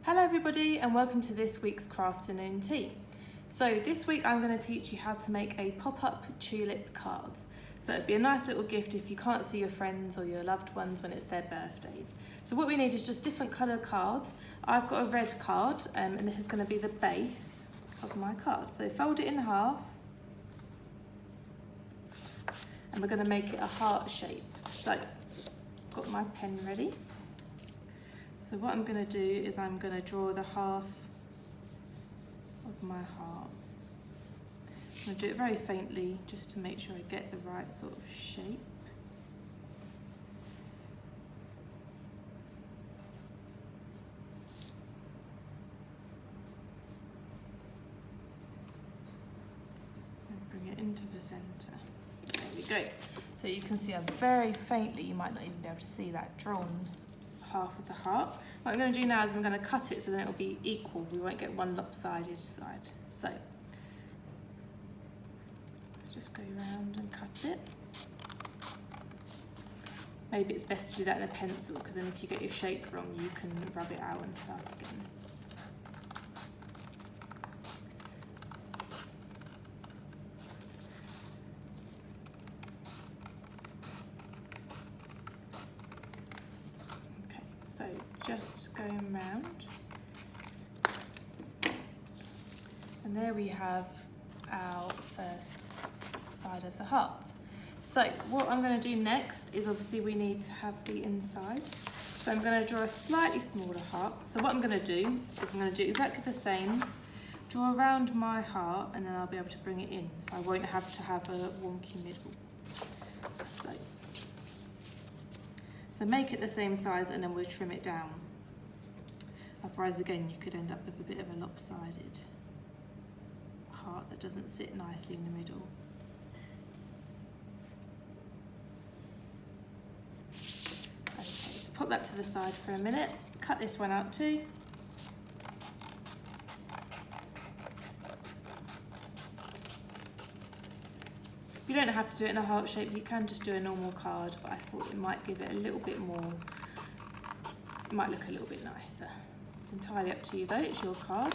Hello everybody and welcome to this week's Crafternoon Tea. So this week I'm going to teach you how to make a pop-up tulip card. So it'd be a nice little gift if you can't see your friends or your loved ones when it's their birthdays. So what we need is just different colour cards. I've got a red card and this is going to be the base of my card. So fold it in half and we're going to make it a heart shape. So I've got my pen ready. So what I'm going to do is I'm going to draw the half of my heart. I'm going to do it very faintly just to make sure I get the right sort of shape. And bring it into the centre. There we go. So you can see I'm very faintly, you might not even be able to see that, drawn half of the heart. What I'm going to do now is I'm going to cut it so then it will be equal. We won't get one lopsided side. So let's just go around and cut it. Maybe it's best to do that in a pencil because then if you get your shape wrong you can rub it out and start again. So just going round, and there we have our first side of the heart. So what I'm going to do next is obviously we need to have the insides. So I'm going to draw a slightly smaller heart. So what I'm going to do is I'm going to do exactly the same, draw around my heart, and then I'll be able to bring it in. So I won't have to have a wonky middle. So make it the same size and then we'll trim it down. Otherwise again you could end up with a bit of a lopsided heart that doesn't sit nicely in the middle. Okay, so pop that to the side for a minute. Cut this one out too. You don't have to do it in a heart shape, you can just do a normal card, but I thought it might give it a little bit more, it might look a little bit nicer. It's entirely up to you though, it's your card.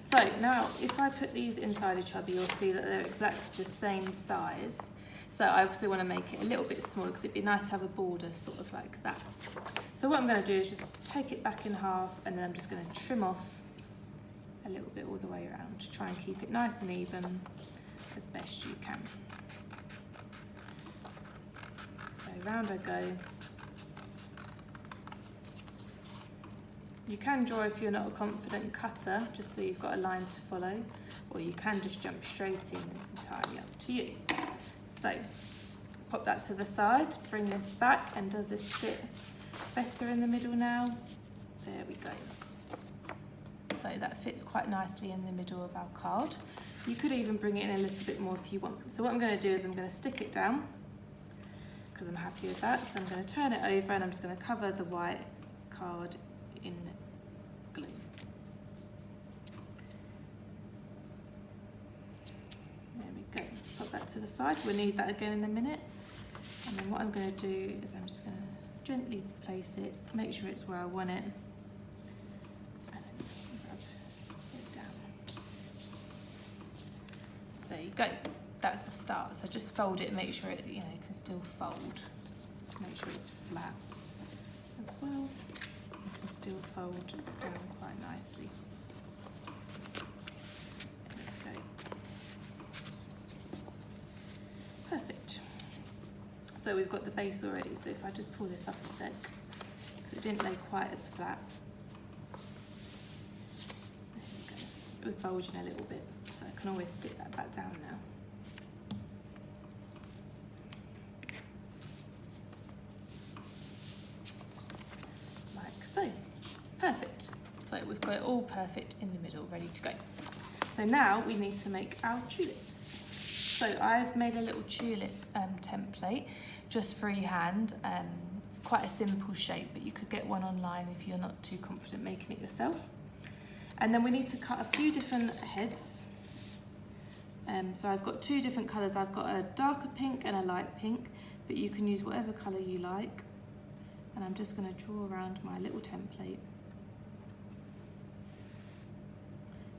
So now, if I put these inside each other, you'll see that they're exactly the same size. So I obviously want to make it a little bit smaller because it'd be nice to have a border sort of like that. So what I'm going to do is just take it back in half and then I'm just going to trim off a little bit all the way around to try and keep it nice and even as best you can. So round I go. You can draw if you're not a confident cutter, just so you've got a line to follow, or you can just jump straight in, it's entirely up to you. So pop that to the side, bring this back, and does this fit better in the middle now? There we go. So that fits quite nicely in the middle of our card. You could even bring it in a little bit more if you want. So what I'm going to do is I'm going to stick it down because I'm happy with that. So I'm going to turn it over and I'm just going to cover the white card in glue. There we go. Pop that to the side. We'll need that again in a minute. And then what I'm going to do is I'm just going to gently place it, make sure it's where I want it. There you go, that's the start. So just fold it, make sure it can still fold. Make sure it's flat as well. It can still fold down quite nicely. There we go. Perfect. So we've got the base already, so if I just pull this up a sec, because it didn't lay quite as flat. There we go. It was bulging a little bit. So I can always stick that back down now. Like so. Perfect. So we've got it all perfect in the middle, ready to go. So now we need to make our tulips. So I've made a little tulip template, just freehand. It's quite a simple shape, but you could get one online if you're not too confident making it yourself. And then we need to cut a few different heads. So I've got two different colours. I've got a darker pink and a light pink, but you can use whatever colour you like. And I'm just going to draw around my little template.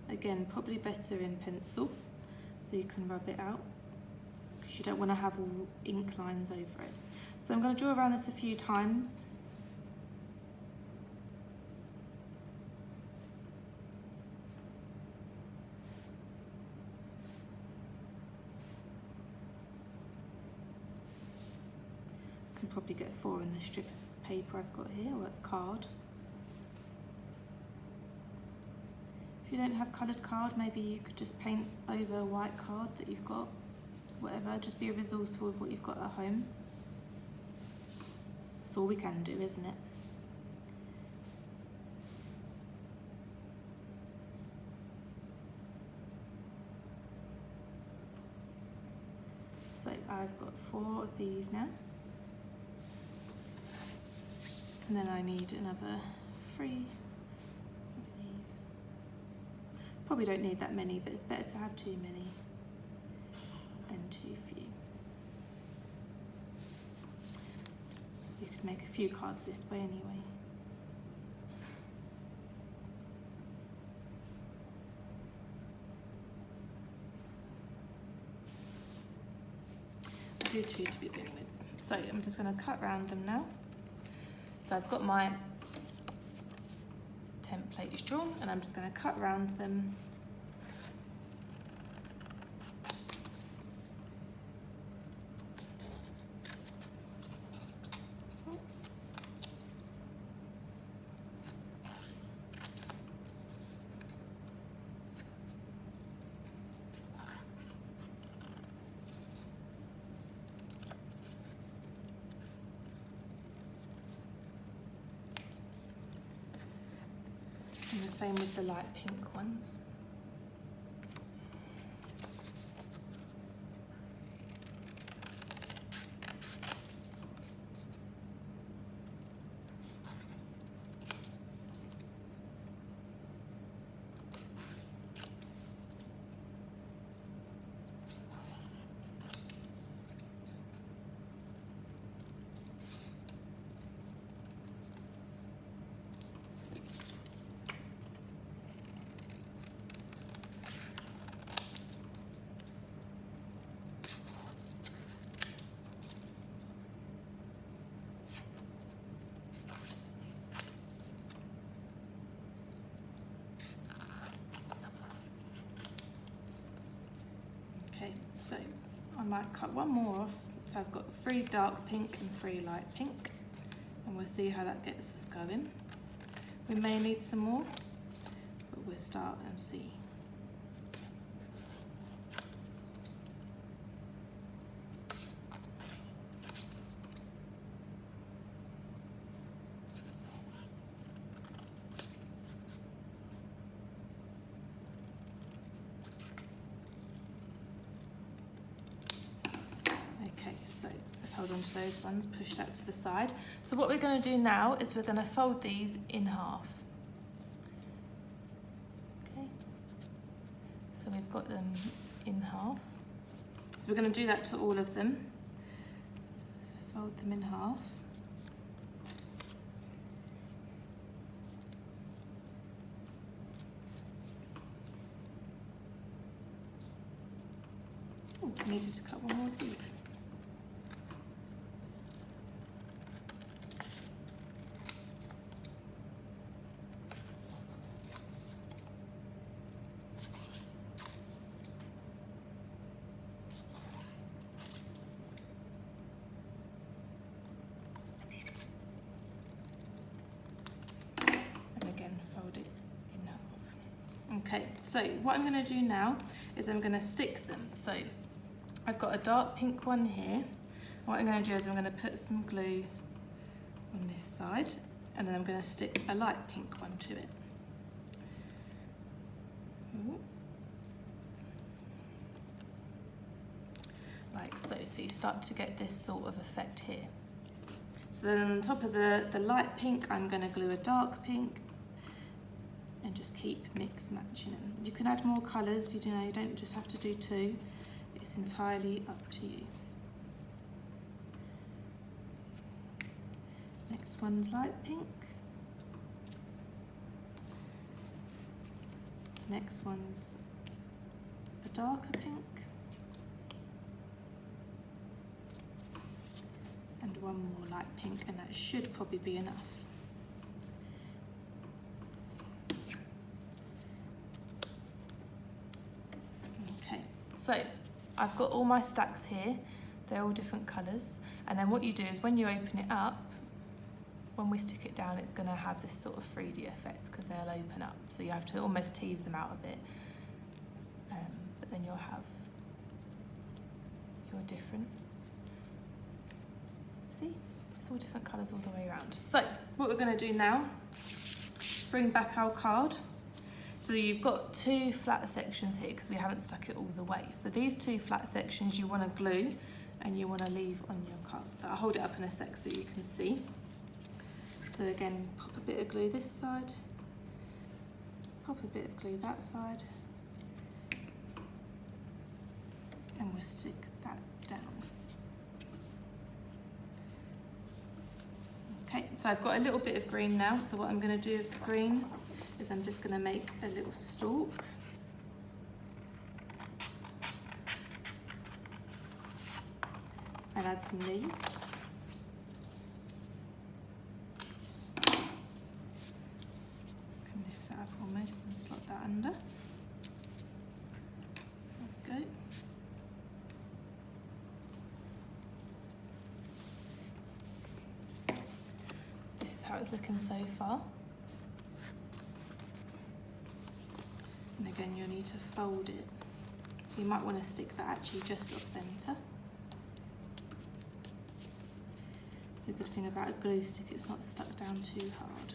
Again, probably better in pencil, so you can rub it out, because you don't want to have all ink lines over it. So I'm going to draw around this a few times. I can probably get 4 in the strip of paper I've got here, or that's card. If you don't have coloured card, maybe you could just paint over a white card that you've got. Whatever, just be resourceful with what you've got at home. That's all we can do, isn't it? So I've got 4 of these now. And then I need another 3 of these. Probably don't need that many, but it's better to have too many than too few. You could make a few cards this way anyway. I do 2 to begin with. So I'm just going to cut round them now. So I've got my template drawn, and I'm just going to cut round them. And the same with the light pink ones. Okay, so I might cut one more off. So I've got 3 dark pink and 3 light pink, and we'll see how that gets us going. We may need some more, but we'll start and see. Hold on to those ones, push that to the side. So what we're going to do now is we're going to fold these in half. Okay, so we've got them in half. So we're going to do that to all of them. So fold them in half. Oh, I needed to cut one more of these. Okay, so what I'm going to do now is I'm going to stick them. So I've got a dark pink one here. What I'm going to do is I'm going to put some glue on this side, and then I'm going to stick a light pink one to it. Like so. So you start to get this sort of effect here. So then on top of the light pink, I'm going to glue a dark pink, and just keep mix matching them. You can add more colours, you know, you don't just have to do 2. It's entirely up to you. Next one's light pink. Next one's a darker pink. And one more light pink, and that should probably be enough. Okay, so I've got all my stacks here. They're all different colours. And then what you do is when you open it up, when we stick it down, it's going to have this sort of 3D effect because they'll open up. So you have to almost tease them out a bit. But then you'll have your different, see? It's all different colours all the way around. So what we're going to do now, bring back our card. So you've got two flat sections here because we haven't stuck it all the way. So these two flat sections you want to glue and you want to leave on your card. So I'll hold it up in a sec so you can see. So again, pop a bit of glue this side, pop a bit of glue that side, and we'll stick that down. Okay, so I've got a little bit of green now, so what I'm going to do with the green is I'm just going to make a little stalk. And add some leaves. Lift that up almost and slot that under. There we go. This is how it's looking so far. And again, you'll need to fold it. So you might want to stick that actually just off centre. It's a good thing about a glue stick, it's not stuck down too hard.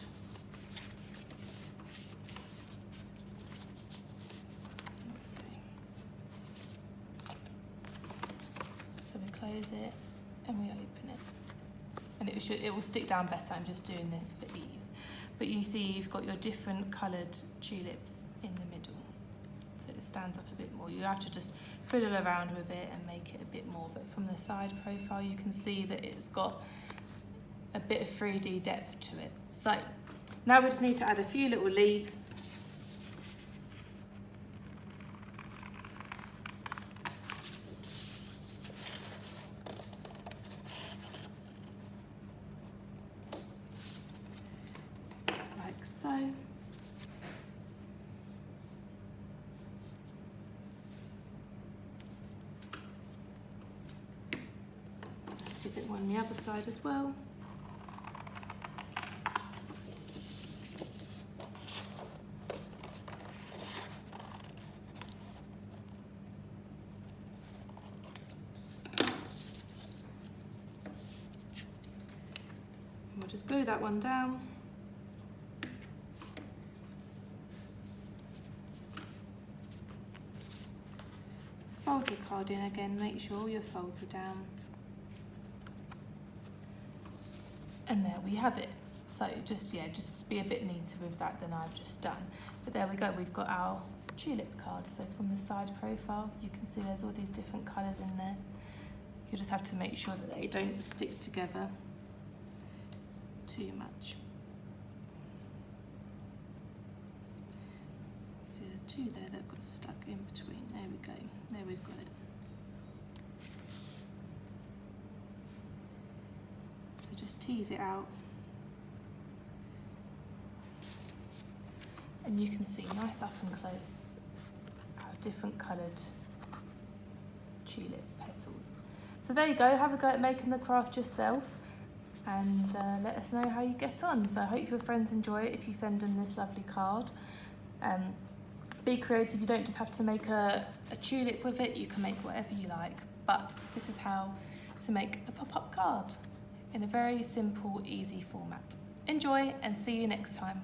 Okay. So we close it and we open it. And it will stick down better. I'm just doing this for ease. But you see you've got your different coloured tulips in the middle. So it stands up a bit more. You have to just fiddle around with it and make it a bit more. But from the side profile you can see that it's got a bit of 3D depth to it. So now we just need to add a few little leaves. Like so. Let's give it one on the other side as well. We'll just glue that one down. Fold your card in again, make sure all your folds are down. And there we have it. So just be a bit neater with that than I've just done. But there we go, we've got our tulip card. So from the side profile, you can see there's all these different colours in there. You just have to make sure that they don't stick together too much. See, there's two there that got stuck in between. There we go. There we've got it. So just tease it out. And you can see nice up and close our different coloured tulip petals. So there you go, have a go at making the craft yourself. And let us know how you get on. So I hope your friends enjoy it if you send them this lovely card. Be creative, you don't just have to make a tulip with it, you can make whatever you like. But this is how to make a pop-up card in a very simple, easy format. Enjoy and see you next time.